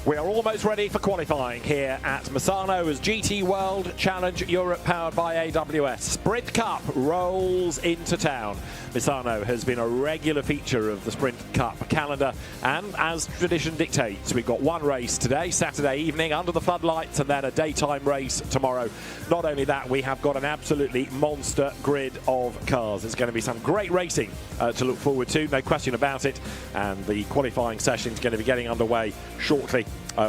We are almost ready for qualifying here at Misano as GT World Challenge Europe powered by AWS. Sprint Cup rolls into town. Misano has been a regular feature of the Sprint Cup calendar, and as tradition dictates, we've got one race today, Saturday evening, under the floodlights, and then a daytime race tomorrow. Not only that, we have got an absolutely monster grid of cars. It's going to be some great racing to look forward to, no question about it, and the qualifying session is going to be getting underway shortly.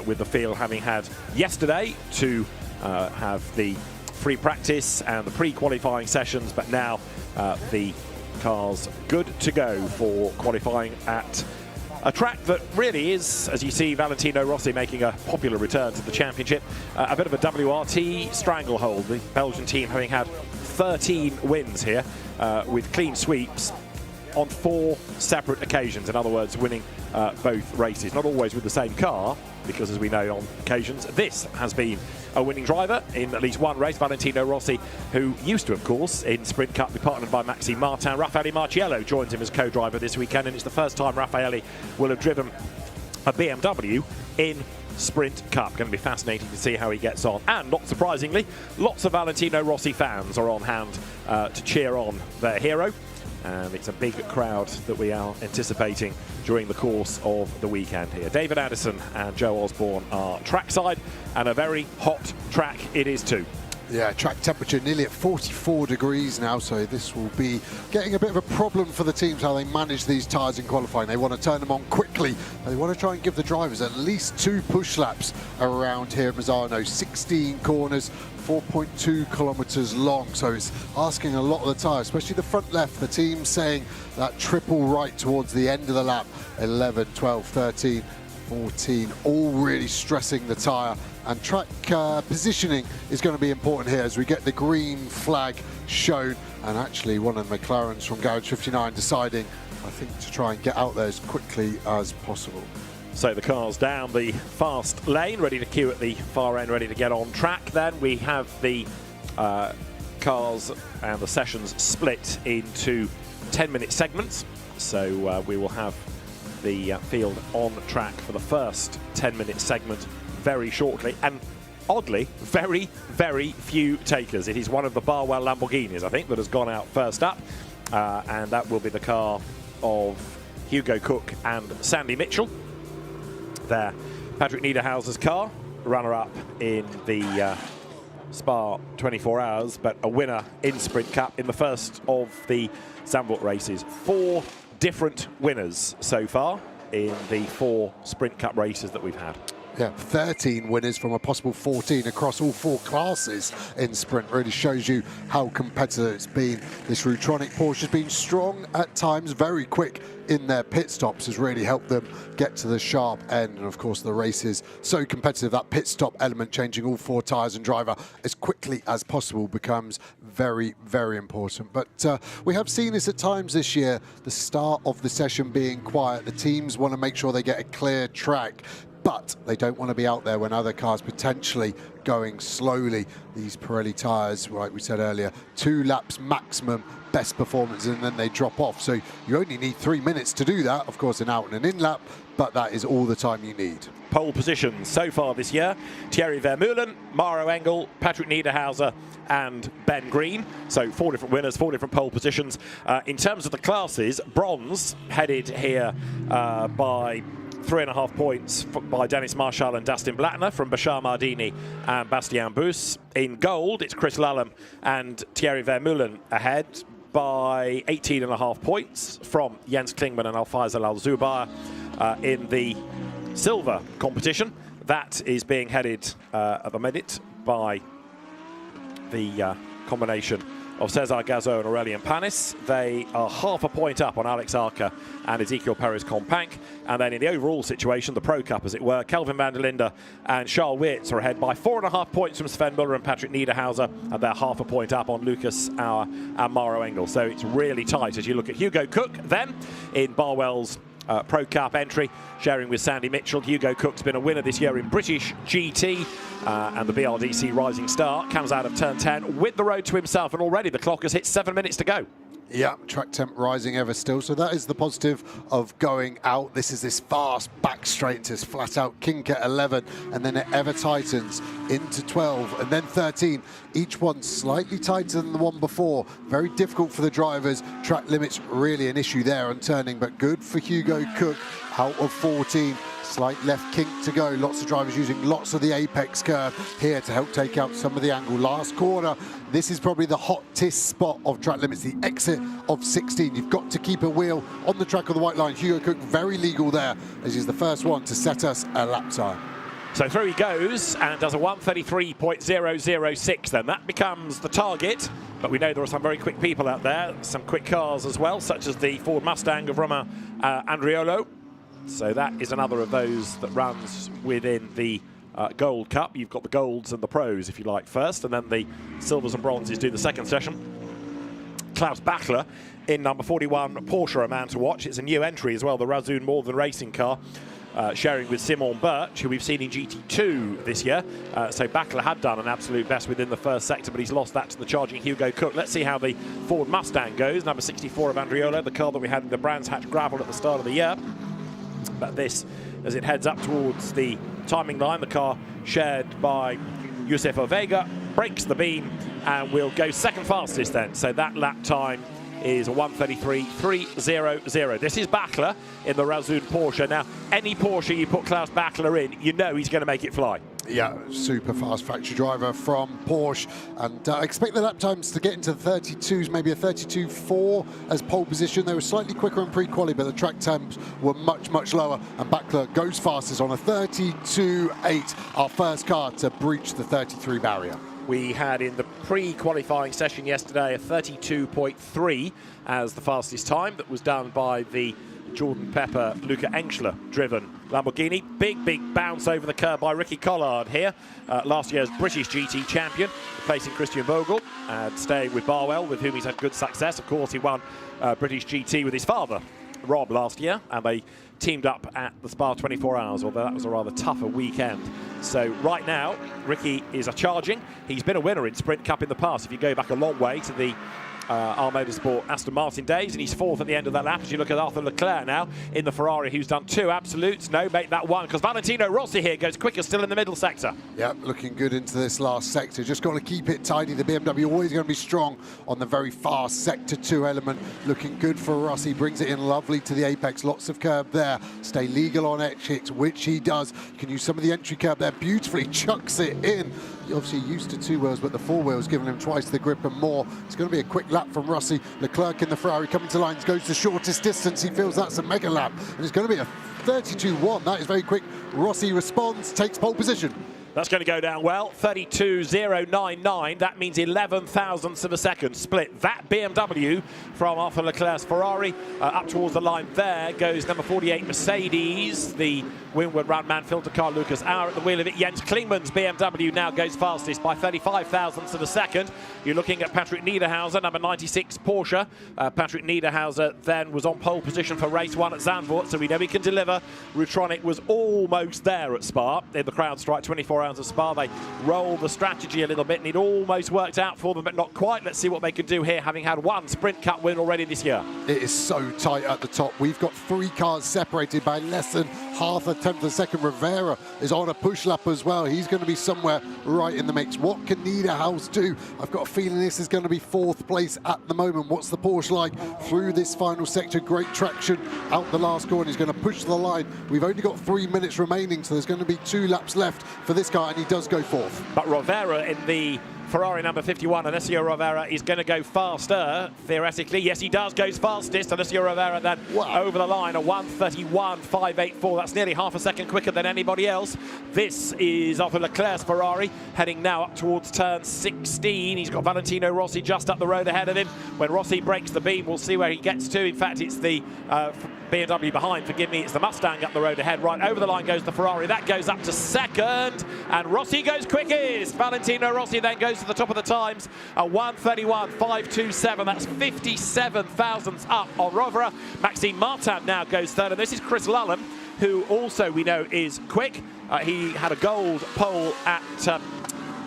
With the field having had yesterday to have the free practice and the pre-qualifying sessions, but now the cars good to go for qualifying at a track that really is, as you see, Valentino Rossi making a popular return to the championship. A bit of a WRT stranglehold, the Belgian team having had 13 wins here with clean sweeps on 4 separate occasions. In other words, winning both races, not always with the same car, because as we know on occasions, this has been a winning driver in at least one race. Valentino Rossi, who used to, of course, in Sprint Cup, be partnered by Maxime Martin. Raffaele Marciello joins him as co-driver this weekend, and it's the first time Raffaele will have driven a BMW in Sprint Cup. Going to be fascinating to see how he gets on. And not surprisingly, lots of Valentino Rossi fans are on hand to cheer on their hero. And it's a big crowd that we are anticipating during the course of the weekend here. David Addison and Joe Osborne are trackside, and a very hot track it is too. Yeah, track temperature nearly at 44 degrees now, so this will be getting a bit of a problem for the teams, how they manage these tyres in qualifying. They want to turn them on quickly. They want to try and give the drivers at least 2 push laps around here at Misano. 16 corners, 4.2 kilometres long, so it's asking a lot of the tyre, especially the front left. The team saying that triple right towards the end of the lap, 11, 12, 13, 14, all really stressing the tyre. And track positioning is going to be important here as we get the green flag shown, and actually one of the McLarens from Garage 59 deciding, I think, to try and get out there as quickly as possible. So the cars down the fast lane, ready to queue at the far end, ready to get on track. Then we have the cars and the sessions split into 10-minute segments. So we will have the field on track for the first 10-minute segment very shortly, and oddly, very, very few takers. It is one of the Barwell Lamborghinis, I think, that has gone out first up, and that will be the car of Hugo Cook and Sandy Mitchell. There, Patrick Niederhauser's car, runner-up in the Spa 24 Hours, but a winner in Sprint Cup in the first of the Zandvoort races. 4 different winners so far in the 4 Sprint Cup races that we've had. Yeah, 13 winners from a possible 14 across all 4 classes in sprint. Really shows you how competitive it's been. This Rutronic Porsche has been strong at times, very quick in their pit stops, has really helped them get to the sharp end. And of course the race is so competitive, that pit stop element, changing all 4 tyres and driver as quickly as possible, becomes very, very important. But we have seen this at times this year, the start of the session being quiet. The teams want to make sure they get a clear track, but they don't want to be out there when other cars potentially going slowly. These Pirelli tyres, like we said earlier, 2 laps maximum best performance, and then they drop off. So you only need 3 minutes to do that. Of course, an out and an in lap, but that is all the time you need. Pole positions so far this year: Thierry Vermeulen, Maro Engel, Patrick Niederhauser and Ben Green. So 4 different winners, 4 different pole positions. In terms of the classes, bronze headed here by 3.5 points by Dennis Marshall and Dustin Blattner from Bashar Mardini and Bastien Bus. In gold, it's Chris Lallam and Thierry Vermeulen ahead by 18.5 points from Jens Klingman and Al-Faisal Al-Zubair. In the silver competition, that is being headed at the minute by the combination of Cesar Gazo and Aurelien Panis. They are half a point up on Alex Arca and Ezekiel Perez-Companc. And then in the overall situation, the Pro Cup, as it were, Kelvin van der Linde and Charles Weerts are ahead by 4.5 points from Sven Muller and Patrick Niederhauser, and they're half a point up on Lucas Auer and Maro Engel. So it's really tight as you look at Hugo Cook then in Barwell's Pro Cup entry, sharing with Sandy Mitchell. Hugo Cook's been a winner this year in British GT, and the BRDC Rising Star comes out of turn 10 with the road to himself, and already the clock has hit 7 minutes to go. Yeah, track temp rising ever still. So that is the positive of going out. This is this fast back straight into this flat out kink at 11, and then it ever tightens into 12 and then 13. Each one slightly tighter than the one before. Very difficult for the drivers. Track limits really an issue there on turning, but good for Hugo Cook out of 14. Slight left kink to go. Lots of drivers using lots of the apex curve here to help take out some of the angle. Last corner, this is probably the hottest spot of track limits, the exit of 16. You've got to keep a wheel on the track of the white line. Hugo Cook very legal there, as he's the first one to set us a lap time. So through he goes and does a 1:33.006 then. That becomes the target, but we know there are some very quick people out there, some quick cars as well, such as the Ford Mustang of Roma Andriolo. So that is another of those that runs within the Gold Cup. You've got the golds and the pros, if you like, first, and then the silvers and bronzes do the second session. Klaus Bachler in number 41 Porsche, a man to watch. It's a new entry as well, the Razzoon More Than Racing car, sharing with Simon Birch, who we've seen in GT2 this year. So Bachler had done an absolute best within the first sector, but he's lost that to the charging Hugo Cook. Let's see how the Ford Mustang goes, number 64 of Andriolo, the car that we had in the Brands Hatch Gravel at the start of the year. But this, as it heads up towards the timing line, the car shared by Josefo Vega, breaks the beam and will go second fastest then. So that lap time is a 1:33.300. This is Bachler in the Razzoon Porsche. Now, any Porsche you put Klaus Bachler in, you know he's going to make it fly. Yeah, super fast factory driver from Porsche, and I expect the lap times to get into the 32s, maybe a 32.4 as pole position. They were slightly quicker in pre-quali, but the track temps were much, much lower, and Bachler goes fastest on a 32.8, our first car to breach the 33 barrier. We had in the pre-qualifying session yesterday a 32.3 as the fastest time that was done by the Jordan Pepper, Luca Engschler driven Lamborghini. Big bounce over the curb by Ricky Collard here, last year's British GT champion, replacing Christian Vogel and staying with Barwell, with whom he's had good success. Of course, he won British GT with his father, Rob, last year, and they teamed up at the Spa 24 Hours, although that was a rather tougher weekend. So right now, Ricky is a charging. He's been a winner in Sprint Cup in the past, if you go back a long way to the R Motorsport Aston Martin days, and he's fourth at the end of that lap. As you look at Arthur Leclerc now in the Ferrari, who's done two absolutes. No, make that one, because Valentino Rossi here goes quicker still in the middle sector. Yeah, looking good into this last sector. Just got to keep it tidy. The BMW always going to be strong on the very fast sector 2 element. Looking good for Rossi, brings it in lovely to the apex. Lots of curb there. Stay legal on exits, which he does. You can use some of the entry curb there. Beautifully chucks it in. Obviously used to 2 wheels, but the 4 wheels giving him twice the grip and more. It's going to be a quick lap from Rossi. Leclerc in the Ferrari coming to lines, goes the shortest distance. He feels that's a mega lap, and it's going to be a 32.1. That is very quick. Rossi responds, takes pole position. That's going to go down well. 32.099. That means 11 thousandths of a second split. That BMW from Arthur Leclerc's Ferrari up towards the line there goes number 48 Mercedes, the Windward Round Man filter car Lucas Auer at the wheel of it. Jens Klingmann's BMW now goes fastest by 35 thousandths of a second. You're looking at Patrick Niederhauser, number 96 Porsche. Patrick Niederhauser then was on pole position for race 1 at Zandvoort, so we know he can deliver. Rutronic was almost there at Spa in the CrowdStrike 24 hours of Spa. They rolled the strategy a little bit, and it almost worked out for them, but not quite. Let's see what they can do here, having had one Sprint Cup win already this year. It is so tight at the top. We've got 3 cars separated by less than half a tenth of a second. Rivera is on a push lap as well. He's going to be somewhere right in the mix. What can Niederhaus do? I've got a feeling this is going to be 4th place at the moment. What's the Porsche like through this final sector? Great traction out the last corner. He's going to push the line. We've only got 3 minutes remaining, so there's going to be 2 laps left for this car, and he does go 4th. But Rivera in the Ferrari number 51, Alessio Rivera is going to go faster, theoretically. Yes, he does, goes fastest. Alessio Rivera then over the line, a 1:31.584. That's nearly half a second quicker than anybody else. This is Arthur Leclerc's Ferrari, heading now up towards turn 16. He's got Valentino Rossi just up the road ahead of him. When Rossi breaks the beam, we'll see where he gets to. In fact, it's the BMW behind, forgive me, it's the Mustang up the road ahead. Right over the line goes the Ferrari. That goes up to second, and Rossi goes quickest. Valentino Rossi then goes to the top of the times, a 1:31.527. That's 57 thousandths up on Rovera. Maxime Martin now goes third, and this is Chris Lullen, who also we know is quick. He had a gold pole at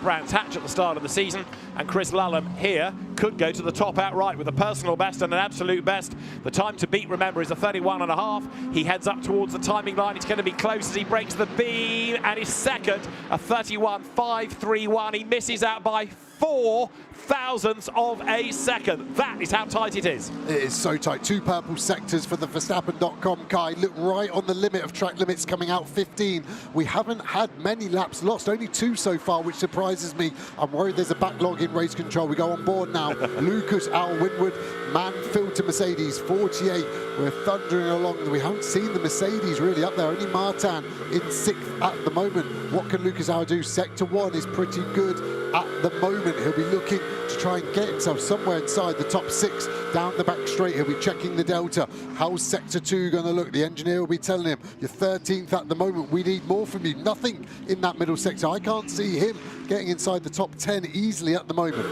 Brands Hatch at the start of the season, and Chris Lullen here could go to the top outright with a personal best and an absolute best. The time to beat, remember, is a 31.5. He heads up towards the timing line. It's going to be close as he breaks the beam, and his second, a 31.531. He misses out by 4 thousandths of a second. That is how tight it is. It is so tight. 2 purple sectors for the Verstappen.com guy. Look right on the limit of track limits, coming out 15. We haven't had many laps lost, only 2 so far, which surprises me. I'm worried there's a backlog in race control. We go on board now. Lucas Al Winwood, Manfield to Mercedes, 48. We're thundering along. We haven't seen the Mercedes really up there. Only Martin in 6th at the moment. What can Lucas Al do? Sector 1 is pretty good at the moment. He'll be looking to try and get himself somewhere inside the top 6 down the back straight. He'll be checking the delta. How's sector 2 going to look? The engineer will be telling him, you're 13th at the moment, we need more from you. Nothing in that middle sector. I can't see him getting inside the top 10 easily at the moment.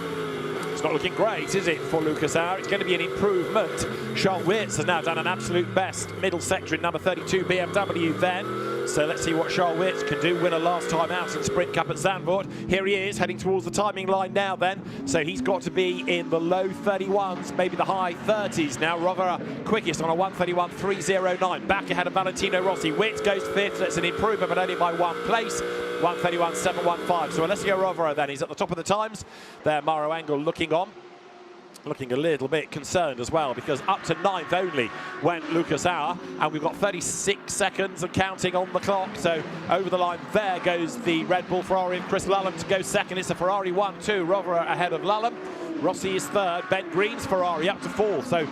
It's not looking great, is it, for Lucas Auer? It's going to be an improvement. Charles Wirtz has now done an absolute best. Middle sector in number 32 BMW then. So let's see what Charles Wirtz can do. Winner last time out in Sprint Cup at Zandvoort. Here he is, heading towards the timing line now then. So he's got to be in the low 31s, maybe the high 30s now. Rovera quickest on a 1:31.309. Back ahead of Valentino Rossi. Wirtz goes 5th. That's an improvement, but only by 1 place. 1:31.715. So Alessio Rovera then, he's at the top of the times. There, Mauro Engel looking on. Looking a little bit concerned as well, because up to 9th only went Lucas Auer, and we've got 36 seconds and counting on the clock. So over the line there goes the Red Bull Ferrari of Chris Lullam to go second. It's a Ferrari 1-2, Rovera ahead of Lullam. Rossi is 3rd, Ben Green's Ferrari up to 4th. So you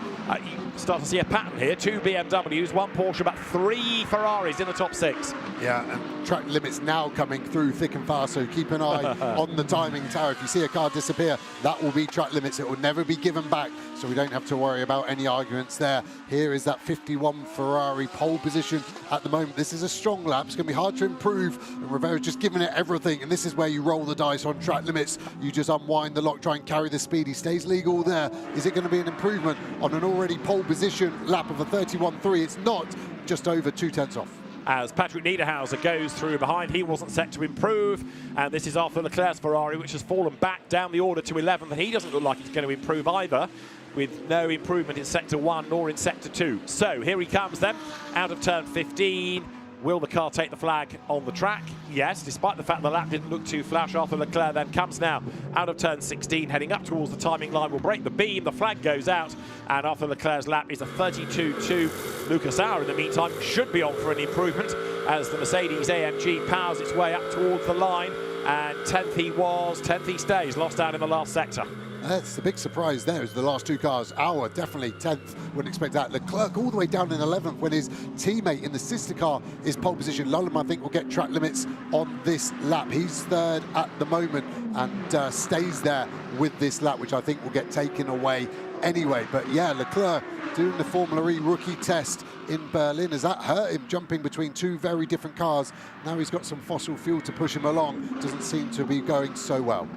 start to see a pattern here. 2 BMWs, 1 Porsche, but 3 Ferraris in the top 6. Yeah, and track limits now coming through thick and fast, so keep an eye on the timing tower. If you see a car disappear, that will be track limits. It will never be given back, so we don't have to worry about any arguments there. Here is that 51 Ferrari pole position at the moment. This is a strong lap. It's going to be hard to improve, and Rivera's just giving it everything, and this is where you roll the dice on track limits. You just unwind the lock, try and carry the speed. He stays legal there. Is it going to be an improvement on an already pole position lap of a 31.3? It's not, just over 2/10 off. As Patrick Niederhauser goes through behind, he wasn't set to improve, and this is Arthur Leclerc's Ferrari, which has fallen back down the order to 11th, and he doesn't look like he's going to improve either, with no improvement in sector 1 nor in sector 2. So here he comes then, out of turn 15. Will the car take the flag on the track? Yes, despite the fact the lap didn't look too flash. Arthur Leclerc then comes now out of turn 16, heading up towards the timing line, will break the beam, the flag goes out, and Arthur Leclerc's lap is a 32.2. Lucas Auer, in the meantime, should be on for an improvement as the Mercedes AMG powers its way up towards the line, and 10th he stays, lost out in the last sector. That's the big surprise there, is the last 2 cars. Auer definitely 10th, wouldn't expect that. Leclerc all the way down in 11th when his teammate in the sister car is pole position. Lullam, I think, will get track limits on this lap. He's 3rd at the moment and stays there with this lap, which I think will get taken away anyway. But yeah, Leclerc doing the Formula E rookie test in Berlin. Has that hurt him, jumping between 2 very different cars? Now he's got some fossil fuel to push him along. Doesn't seem to be going so well.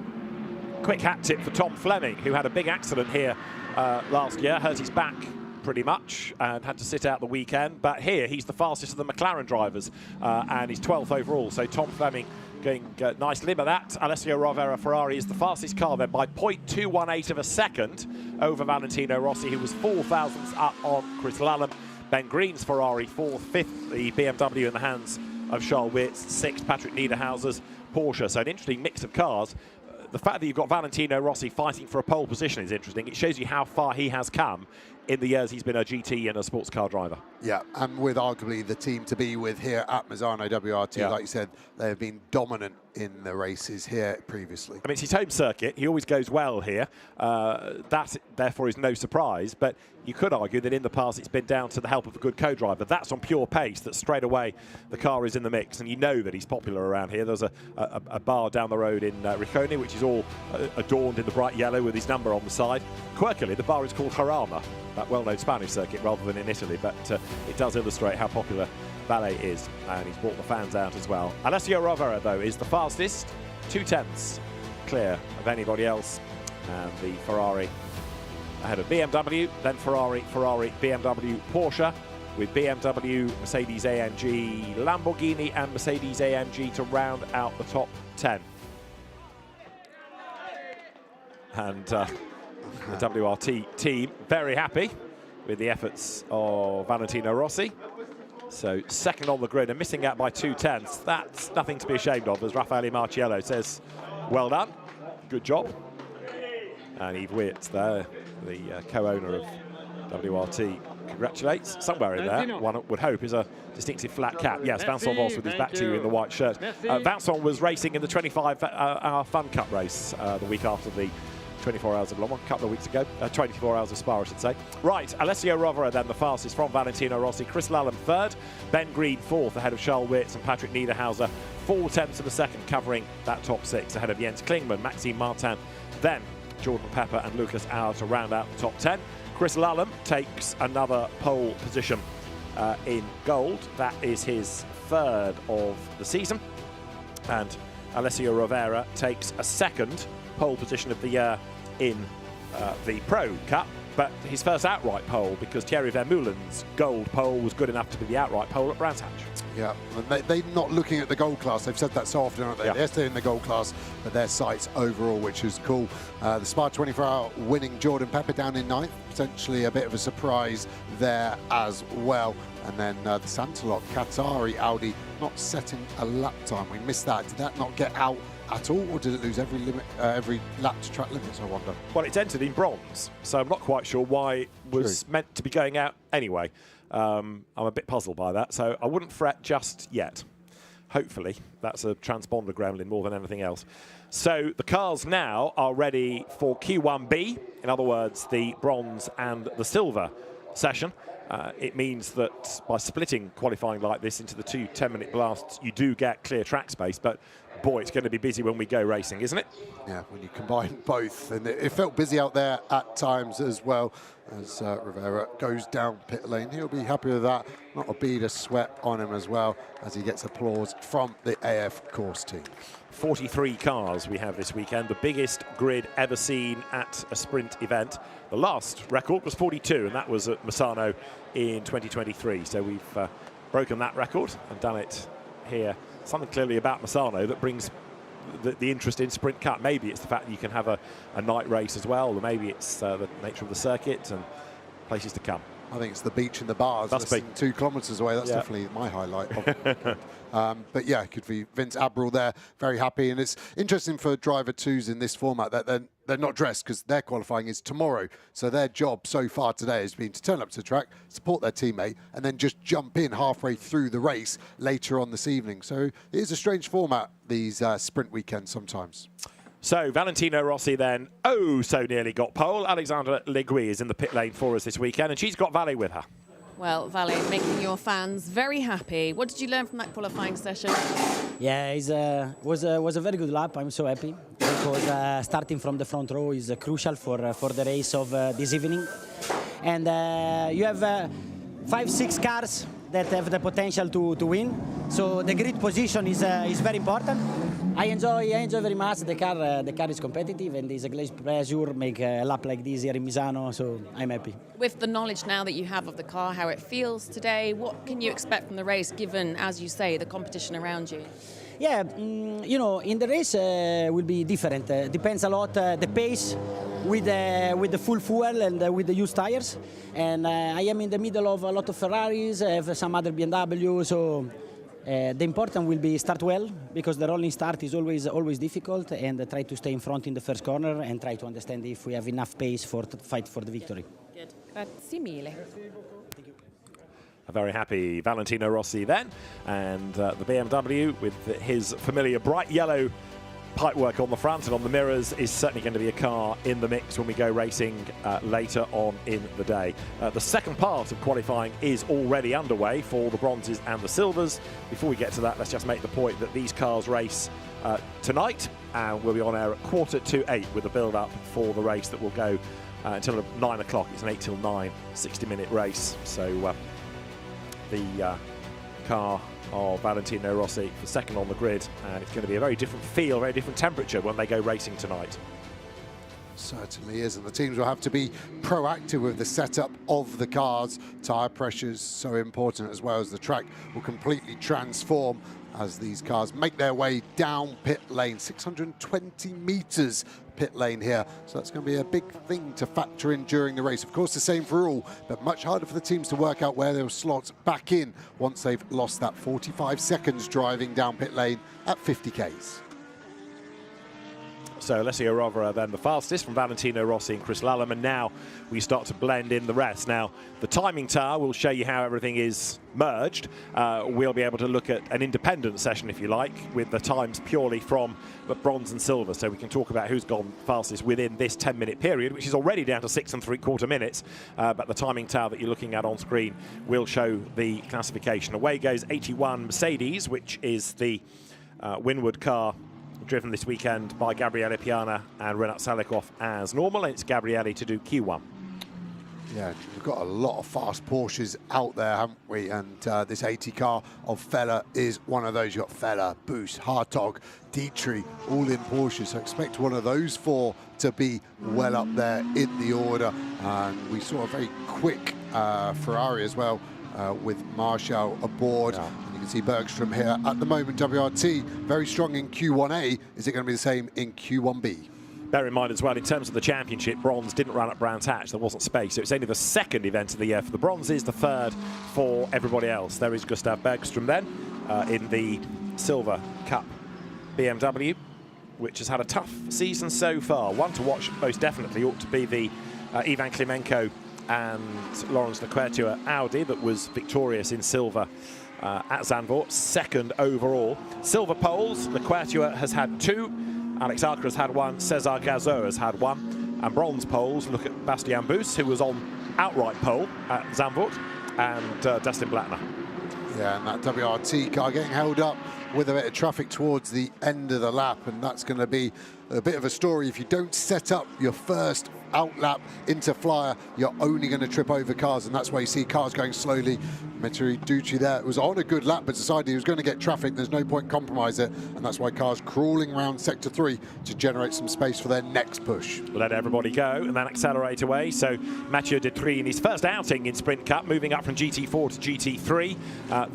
Quick hat tip for Tom Fleming, who had a big accident here last year, hurt his back pretty much and had to sit out the weekend. But here he's the fastest of the McLaren drivers and he's 12th overall. So Tom Fleming going nice limb of that. Alessio Rovera Ferrari is the fastest car then by 0.218 of a second over Valentino Rossi, who was 4 thousandths up on Chris Lullam. Ben Green's Ferrari 4th, 5th the BMW in the hands of Charles Wirtz, 6th Patrick Niederhauser's Porsche. So an interesting mix of cars. The fact that you've got Valentino Rossi fighting for a pole position is interesting. It shows you how far he has come in the years he's been a GT and a sports car driver. Yeah, and with arguably the team to be with here at Misano WRT, yeah. Like you said, they have been dominant in the races here previously. I mean, it's his home circuit. He always goes well here. That, therefore, is no surprise. But you could argue that in the past it's been down to the help of a good co-driver. That's on pure pace, that straight away the car is in the mix. And you know that he's popular around here. There's a bar down the road in Riccone, which is all adorned in the bright yellow with his number on the side. Quirkily, the bar is called Jarama, that well-known Spanish circuit, rather than in Italy. But it does illustrate how popular Valet is, and he's brought the fans out as well. Alessio Rovera, though, is the fastest, 2/10 clear of anybody else, and the Ferrari ahead of BMW, then Ferrari, BMW, Porsche, with BMW, Mercedes AMG, Lamborghini, and Mercedes AMG to round out the top 10. And The WRT team very happy with the efforts of Valentino Rossi. So second on the grid and missing out by 2/10. That's nothing to be ashamed of, as Raffaele Marciello says, well done, good job. And Yves Weert there, the co-owner of WRT, congratulates. Somewhere in there, one would hope, is a distinctive flat cap. Yes, Vincent Voss with his back to you in the white shirt. Vincent was racing in the 25-hour Fun Cup race the week after the 24 hours of Le Mans, a couple of weeks ago. 24 hours of Spa, I should say. Right, Alessio Rovera then the fastest from Valentino Rossi. Chris Lallam third. Ben Green fourth ahead of Charles Wirtz and Patrick Niederhauser. 4/10 of a second covering that top six ahead of Jens Klingman, Maxime Martin, then Jordan Pepper and Lucas Auer to round out the top 10. Chris Lallam takes another pole position in gold. That is his third of the season. And Alessio Rovera takes a second pole position of the year in the Pro Cup, but his first outright pole, because Thierry Vermeulen's gold pole was good enough to be the outright pole at Brands Hatch. Yeah, and they're not looking at the gold class. They've said that so often, aren't they? Yeah. They're staying in the gold class, but their sights overall, which is cool. The Spa 24-hour winning Jordan Pepper down in ninth, potentially a bit of a surprise there as well. And then the Santalot Qatari Audi not setting a lap time. We missed that. Did that not get out at all, or did it lose every lap to track limits, I wonder? Well, it's entered in bronze, so I'm not quite sure why it was meant to be going out anyway. I'm a bit puzzled by that, so I wouldn't fret just yet. Hopefully, that's a transponder gremlin more than anything else. So the cars now are ready for Q1B, in other words, the bronze and the silver session. It means that by splitting qualifying like this into the two 10-minute blasts, you do get clear track space, but boy, it's going to be busy when we go racing, isn't it? Yeah, when you combine both. And it felt busy out there at times as well, as Rivera goes down pit lane. He'll be happy with that. Not a bead of sweat on him as well, as he gets applause from the AF course team. 43 cars we have this weekend, the biggest grid ever seen at a sprint event. The last record was 42, and that was at Misano in 2023. So we've broken that record and done it here. Something clearly about Misano that brings the interest in Sprint Cup. Maybe it's the fact that you can have a night race as well, or maybe it's the nature of the circuit and places to come. I think it's the beach and the bars. Must be 2 kilometres away. That's definitely my highlight. But yeah, it could be Vince Abril there, very happy. And it's interesting for driver twos in this format that they're not dressed, because their qualifying is tomorrow. So their job so far today has been to turn up to the track, support their teammate, and then just jump in halfway through the race later on this evening. So it is a strange format, these sprint weekends sometimes. So Valentino Rossi then, oh, so nearly got pole. Alexandra Legui is in the pit lane for us this weekend, and she's got Valley with her. Well, Valley, making your fans very happy. What did you learn from that qualifying session? Yeah, it was a very good lap. I'm so happy because starting from the front row is crucial for the race of this evening. And you have 5-6 cars that have the potential to win. So the grid position is very important. I enjoy very much. The car is competitive, and there's a great pressure. Make a lap like this here in Misano, so I'm happy. With the knowledge now that you have of the car, how it feels today, what can you expect from the race, given, as you say, the competition around you? Yeah, you know, in the race will be different. Depends a lot the pace with the full fuel and with the used tires. And I am in the middle of a lot of Ferraris, I have some other BMW, so the important will be start well, because the rolling start is always difficult, and try to stay in front in the first corner and try to understand if we have enough pace to fight for the victory. Good. Grazie mille. A very happy Valentino Rossi then, and the BMW with his familiar bright yellow pipework on the front and on the mirrors is certainly going to be a car in the mix when we go racing later on in the day. The second part of qualifying is already underway for the bronzes and the silvers. Before we get to that, let's just make the point that these cars race tonight, and we'll be on air at 7:45 with a build-up for the race that will go until 9 o'clock. It's an 8 till 9 60-minute race. So the car of Valentino Rossi for second on the grid, and it's going to be a very different feel, very different temperature when they go racing tonight. Certainly is, and the teams will have to be proactive with the setup of the cars. Tyre pressure is so important, as well as the track will completely transform as these cars make their way down pit lane. 620 meters pit lane here. So that's going to be a big thing to factor in during the race. Of course, the same for all, but much harder for the teams to work out where those slots back in once they've lost that 45 seconds driving down pit lane at 50 Ks. So Alessio Rovera then the fastest from Valentino Rossi and Chris Lallam, and now we start to blend in the rest. Now the timing tower will show you how everything is merged. We'll be able to look at an independent session, if you like, with the times purely from the bronze and silver, so we can talk about who's gone fastest within this 10-minute period, which is already down to 6 3/4 minutes, but the timing tower that you're looking at on screen will show the classification. Away goes 81 Mercedes, which is the Winward car driven this weekend by Gabriele Piana and Renat Salikov as normal, and it's Gabriele to do Q1. Yeah, we've got a lot of fast Porsches out there, haven't we? And this 80 car of Fella is one of those. You've got Fella, Boost, Hartog, Dietrich, all in Porsches. So expect one of those four to be well up there in the order. And we saw a very quick Ferrari as well with Marshall aboard. Yeah. You can see Bergstrom here at the moment. WRT very strong in Q1A. Is it going to be the same in Q1B? Bear in mind as well, in terms of the championship, bronze didn't run at Brands Hatch. There wasn't space, so it's only the second event of the year for the bronzes, the third for everybody else. There is Gustav Bergstrom then in the Silver Cup BMW, which has had a tough season so far. One to watch most definitely ought to be the Ivan Klimenko and Lawrence Leclerc Audi that was victorious in silver at Zandvoort, second overall. Silver poles, Leclerc has had 2, Alex Arca has had 1, Cesar Gazo has had 1, and bronze poles, look at Bastian Buus, who was on outright pole at Zandvoort, and Dustin Blattner. Yeah, and that WRT car getting held up with a bit of traffic towards the end of the lap, and that's going to be a bit of a story. If you don't set up your first out lap into flyer, you're only going to trip over cars, and that's why you see cars going slowly. Mitsuru Ducci there was on a good lap, but decided he was going to get traffic. There's no point compromise it, and that's why cars crawling around sector 3 to generate some space for their next push. Let everybody go and then accelerate away. So Mathieu Detry in his first outing in Sprint Cup, moving up from GT4 to GT3.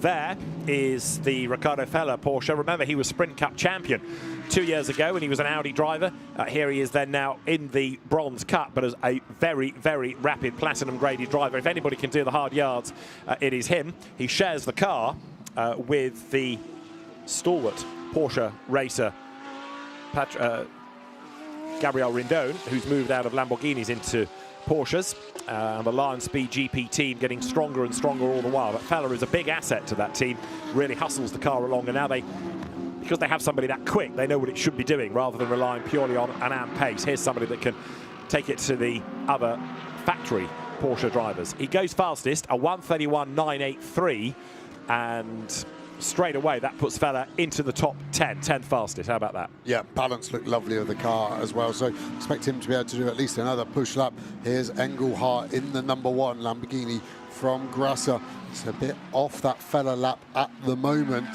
There is the Ricardo Fella Porsche. Remember, he was Sprint Cup champion 2 years ago when he was an Audi driver. Here he is then now in the Bronze Cup, but as a very, very rapid platinum graded driver. If anybody can do the hard yards, it is him. He shares the car with the stalwart Porsche racer Gabriel Rindon, who's moved out of Lamborghinis into Porsches. The Lion Speed GP team getting stronger and stronger all the while. But Fella is a big asset to that team, really hustles the car along, and now because they have somebody that quick, they know what it should be doing rather than relying purely on an amp pace. Here's somebody that can take it to the other factory Porsche drivers. He goes fastest, a 1:31.983, and straight away that puts Fella into the top 10 fastest. How about that? Yeah, balance looked lovely of the car as well, so expect him to be able to do at least another push lap. Here's Engelhardt in the #1 Lamborghini from Grasser. It's a bit off that Fella lap at the moment.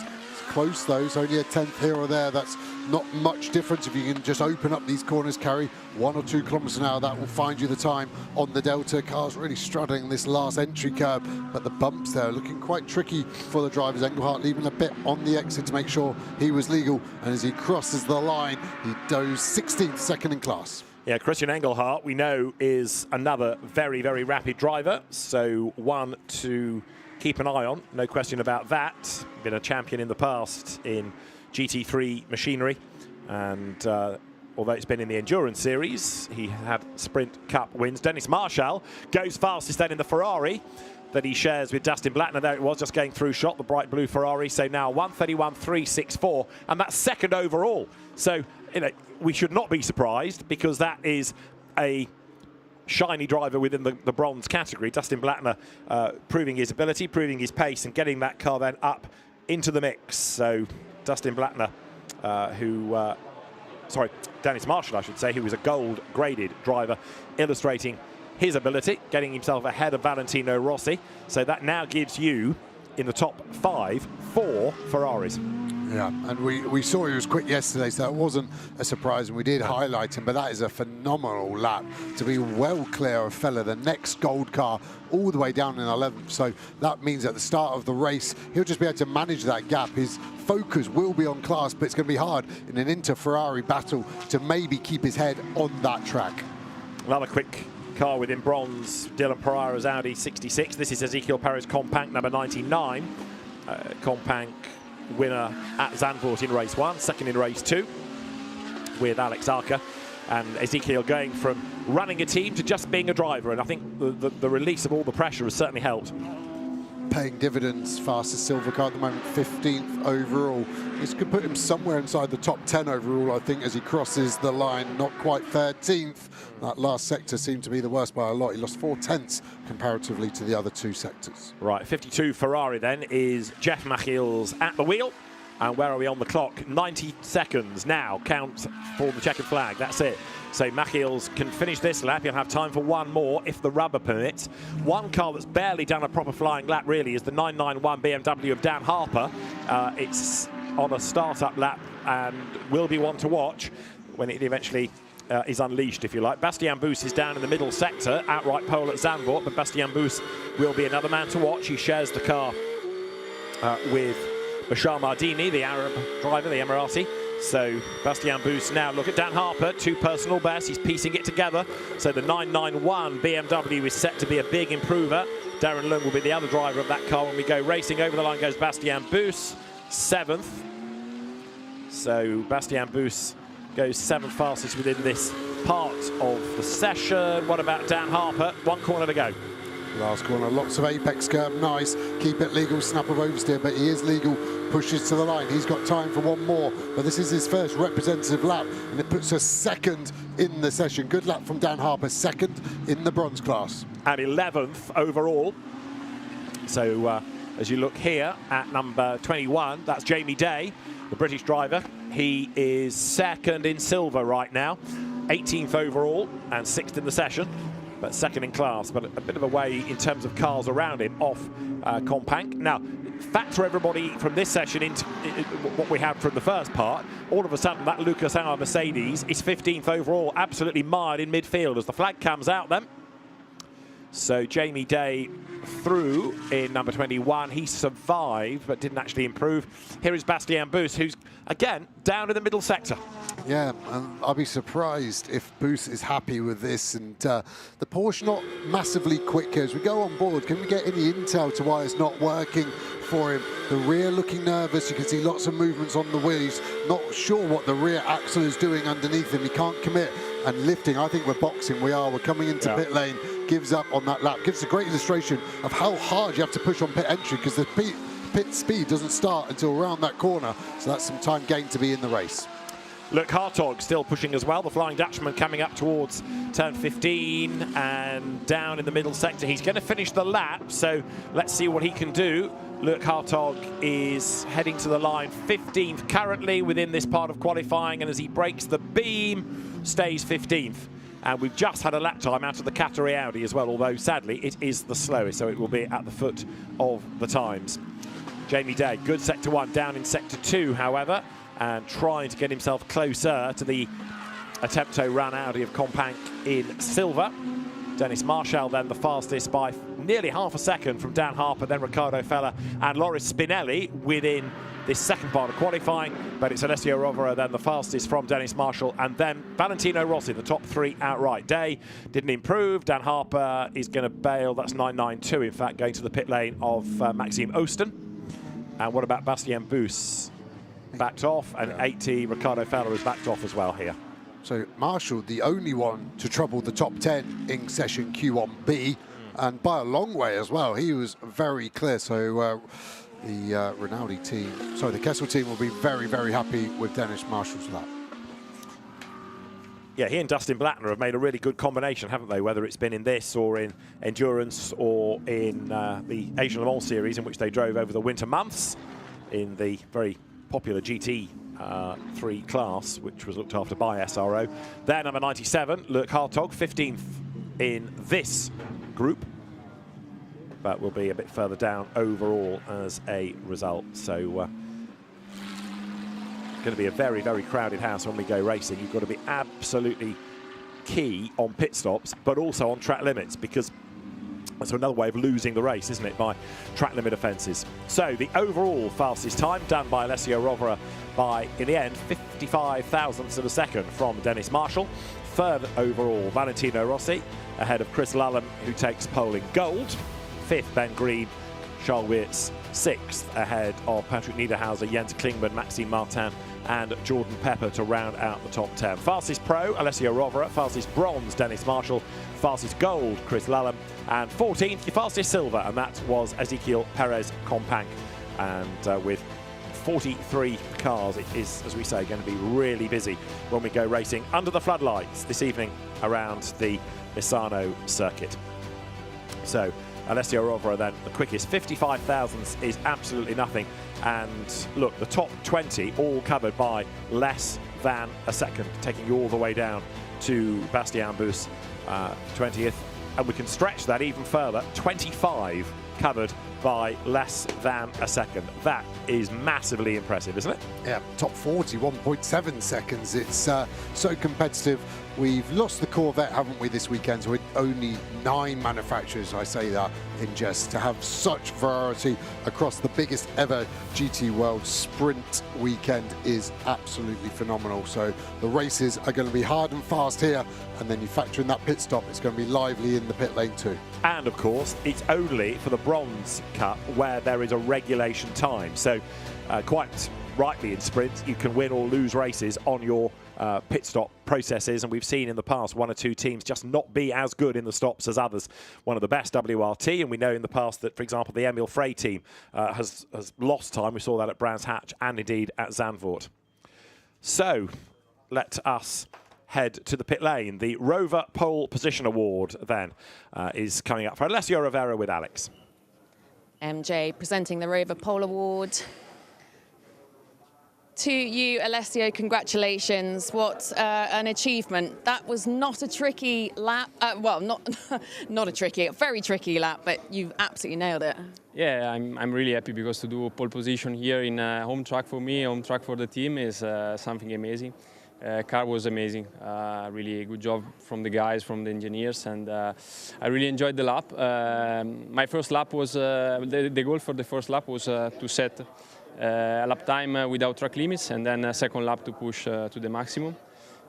Close though, it's only a 10th here or there. That's not much difference if you can just open up these corners, carry 1 or 2 kilometers an hour. That will find you the time on the Delta. Car's really struggling this last entry curve, but the bumps there are looking quite tricky for the drivers. Engelhardt leaving a bit on the exit to make sure he was legal, and as he crosses the line, he goes 16th, second in class. Yeah, Christian Engelhardt, we know, is another very, very rapid driver, so one to keep an eye on, no question about that. Been a champion in the past in GT3 machinery, and although it's been in the Endurance Series, he had Sprint Cup wins. Dennis Marshall goes fastest then in the Ferrari that he shares with Dustin Blattner. There it was, just going through shot, the bright blue Ferrari. So now 1:31.364, and that's second overall. So, you know, we should not be surprised, because that is a shiny driver within the bronze category. Dustin Blattner proving his ability, proving his pace, and getting that car then up into the mix. So Dustin Blattner, Dennis Marshall, I should say, who was a gold graded driver, illustrating his ability, getting himself ahead of Valentino Rossi. So that now gives you in the top 5 4 Ferraris. Yeah, and we saw he was quick yesterday, so that wasn't a surprise, and we did highlight him, but that is a phenomenal lap to be well clear of Fella, the next gold car, all the way down in 11th. So that means at the start of the race, he'll just be able to manage that gap. His focus will be on class, but it's going to be hard in an Inter-Ferrari battle to maybe keep his head on that track. Another quick car within bronze, Dylan Pereira's Audi 66. This is Ezekiel Perez Companc number 99. Companc winner at Zandvoort in race 1, second in race 2 with Alex Arca, and Ezekiel going from running a team to just being a driver, and I think the release of all the pressure has certainly helped. Paying dividends, fastest silver car at the moment, 15th overall. This could put him somewhere inside the top 10 overall, I think, as he crosses the line. Not quite 13th. That last sector seemed to be the worst by a lot. He lost 4/10 comparatively to the other 2 sectors. Right, 52 Ferrari then is Jeff Machiels at the wheel. And where are we on the clock? 90 seconds now. Count for the checkered flag. That's it. So Machiels can finish this lap. He'll have time for one more if the rubber permits. One car that's barely done a proper flying lap really is the 991 BMW of Dan Harper. It's on a start-up lap and will be one to watch when it eventually is unleashed, if you like. Bastien Bous is down in the middle sector, outright pole at Zandvoort, but Bastien Bous will be another man to watch. He shares the car with Bashar Mardini, the Arab driver, the Emirati. So Bastien Bous now, look at Dan Harper, 2 personal bests, he's piecing it together. So the 991 BMW is set to be a big improver. Darren Lung will be the other driver of that car when we go racing. Over the line goes Bastien Bous, 7th. So Bastien Bous goes 7th fastest within this part of the session. What about Dan Harper? 1 corner to go. Last corner, lots of apex curb, nice. Keep it legal, snap of oversteer, but he is legal, pushes to the line. He's got time for one more, but this is his first representative lap, and it puts us 2nd in the session. Good lap from Dan Harper, 2nd in the bronze class. And 11th overall. So as you look here at number 21, that's Jamie Day, the British driver. He is 2nd in silver right now, 18th overall and 6th in the session, but 2nd in class, but a bit of a way in terms of cars around him off Companc. Now, factor everybody from this session into what we had from the first part. All of a sudden, that Lucas Auer Mercedes is 15th overall, absolutely mired in midfield as the flag comes out then. So Jamie Day through in number 21. He survived, but didn't actually improve. Here is Bastien Bous, who's, again, down in the middle sector. Yeah, I'll be surprised if Bous is happy with this. And the Porsche not massively quick as we go on board. Can we get any intel to why it's not working for him? The rear looking nervous. You can see lots of movements on the wheels. Not sure what the rear axle is doing underneath him. He can't commit. And lifting, I think we're boxing. We're coming into pit lane. Gives up on that lap. Gives a great illustration of how hard you have to push on pit entry, because the pit speed doesn't start until around that corner. So that's some time gained to be in the race. Luke Hartog still pushing as well. The Flying Dutchman coming up towards turn 15 and down in the middle sector. He's going to finish the lap, so let's see what he can do. Luke Hartog is heading to the line, 15th currently within this part of qualifying, and as he breaks the beam, stays 15th. And we've just had a lap time out of the Qatari Audi as well, although sadly it is the slowest, so it will be at the foot of the times. Jamie Day, good sector 1, down in sector 2, however, and trying to get himself closer to the Attempto run Audi of Companc in silver. Dennis Marshall then the fastest by nearly half a second from Dan Harper, then Riccardo Fella and Loris Spinelli within this second part of qualifying, but it's Alessio Rovera then the fastest from Dennis Marshall, and then Valentino Rossi, the top 3 outright. Day didn't improve. Dan Harper is going to bail. That's 992, in fact, going to the pit lane of Maxime Osten. And what about Bastien Bous? Backed off, and 80, Riccardo Fella is backed off as well here. So Marshall, the only one to trouble the top 10 in session Q1B, and by a long way as well. He was very clear. So the Rinaldi team, sorry, the Kessel team will be very, very happy with Dennis Marshall's lap. Yeah, he and Dustin Blattner have made a really good combination, haven't they? Whether it's been in this or in Endurance or in the Asian Le Mans series, in which they drove over the winter months in the very popular GT 3 class, which was looked after by SRO. There, number 97, Luke Hartog, 15th in this group, but will be a bit further down overall as a result. So going to be a very, very crowded house when we go racing. You've got to be absolutely key on pit stops, but also on track limits, because that's another way of losing the race, isn't it, by track limit offences. So the overall fastest time done by Alessio Rovera by, in the end, 55 thousandths of a second from Dennis Marshall. Third overall, Valentino Rossi, ahead of Chris Lullen, who takes pole in gold. Fifth, Ben Green. Charles Weerts, sixth, ahead of Patrick Niederhauser, Jens Klingman, Maxime Martin, and Jordan Pepper to round out the top 10. Fastest pro, Alessio Rovera. Fastest bronze, Dennis Marshall. Fastest gold, Chris Lullen. And 14th, your fastest silver, and that was Ezequiel Perez Companc. And with 43 cars, it is, as we say, going to be really busy when we go racing under the floodlights this evening around the Misano circuit. So Alessio Rovera then the quickest. 55 thousandths is absolutely nothing. And look, the top 20 all covered by less than a second, taking you all the way down to Bastien Bus, 20th. And we can stretch that even further. 25 covered by less than a second. That is massively impressive, isn't it? Yeah, top 40, 1.7 seconds. It's so competitive. We've lost the Corvette, haven't we, this weekend? So with only 9 manufacturers, I say that in jest, to have such variety across the biggest ever GT World sprint weekend is absolutely phenomenal. So the races are going to be hard and fast here, and then you factor in that pit stop, it's going to be lively in the pit lane too. And of course, it's only for the Bronze Cup where there is a regulation time. So quite rightly in sprints, you can win or lose races on your pit stop processes, and we've seen in the past 1 or 2 teams just not be as good in the stops as others. One of the best, WRT, and we know in the past that, for example, the Emil Frey team has lost time. We saw that at Brands Hatch and indeed at Zandvoort. So let us head to the pit lane. The Rover Pole Position Award then is coming up for Alessio Rovera with Alex. MJ presenting the Rover Pole Award. To you, Alessio, congratulations. What an achievement. That was not a tricky lap. Well, not a tricky, a very tricky lap, but you absolutely nailed it. Yeah, I'm really happy because to do pole position here in home track for me, home track for the team is something amazing. Car was amazing. Really good job from the guys, from the engineers, and I really enjoyed the lap. My first lap was, the goal for the first lap was to set a lap time without track limits, and then a second lap to push to the maximum.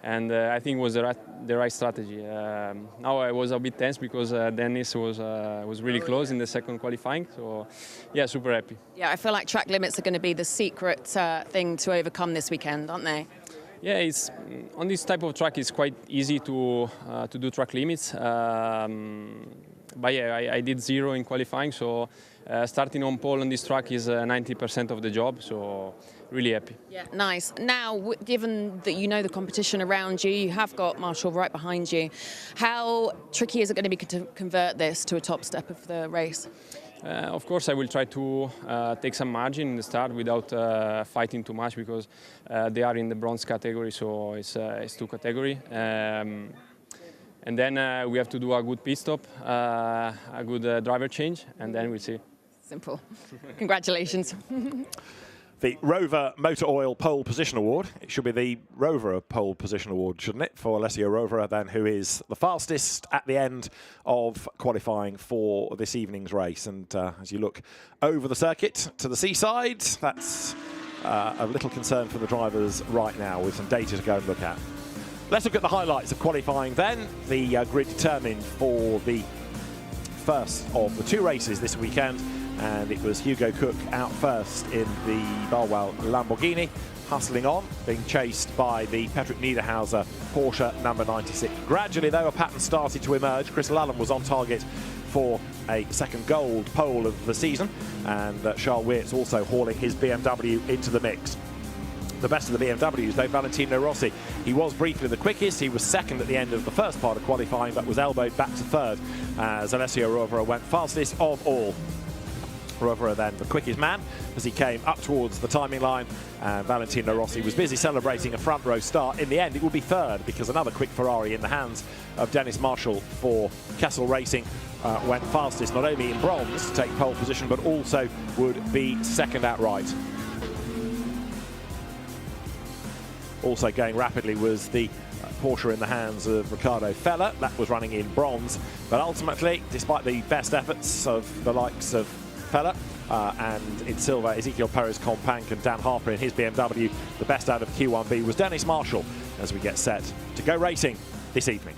And I think it was the right strategy. Now I was a bit tense because Dennis was really close in the second qualifying. So yeah, super happy. Yeah, I feel like track limits are going to be the secret thing to overcome this weekend, aren't they? Yeah, it's on this type of track. It's quite easy to do track limits. But yeah, I did 0 in qualifying, so starting on pole on this track is 90% of the job, so really happy. Yeah, nice. Now, given that you know the competition around you, you have got Marshall right behind you, how tricky is it going to be to convert this to a top step of the race? Of course, I will try to take some margin in the start without fighting too much, because they are in the bronze category, so it's 2 category. And then we have to do a good pit stop, a good driver change, and then we'll see. Simple. Congratulations. The Rover Motor Oil Pole Position Award. It should be the Rover Pole Position Award, shouldn't it, for Alessio Rovera then, who is the fastest at the end of qualifying for this evening's race. And as you look over the circuit to the seaside, that's a little concern for the drivers right now, with some data to go and look at. Let's look at the highlights of qualifying then. The grid determined for the first of the 2 races this weekend, and it was Hugo Cook out first in the Barwell Lamborghini, hustling on, being chased by the Patrick Niederhauser Porsche number 96. Gradually, though, a pattern started to emerge. Chris Lullen was on target for a second gold pole of the season, and Charles Weerts also hauling his BMW into the mix. The best of the BMWs, though, Valentino Rossi. He was briefly the quickest. He was second at the end of the first part of qualifying, but was elbowed back to third as Alessio Rovera went fastest of all. Rovera then the quickest man as he came up towards the timing line, and Valentino Rossi was busy celebrating a front row start. In the end, it will be third, because another quick Ferrari in the hands of Dennis Marshall for Kessel Racing went fastest, not only in bronze to take pole position, but also would be second outright. Also going rapidly was the Porsche in the hands of Ricardo Feller. That was running in bronze. But ultimately, despite the best efforts of the likes of Feller and in silver, Ezekiel Perez Companc and Dan Harper in his BMW, the best out of Q1B was Dennis Marshall as we get set to go racing this evening.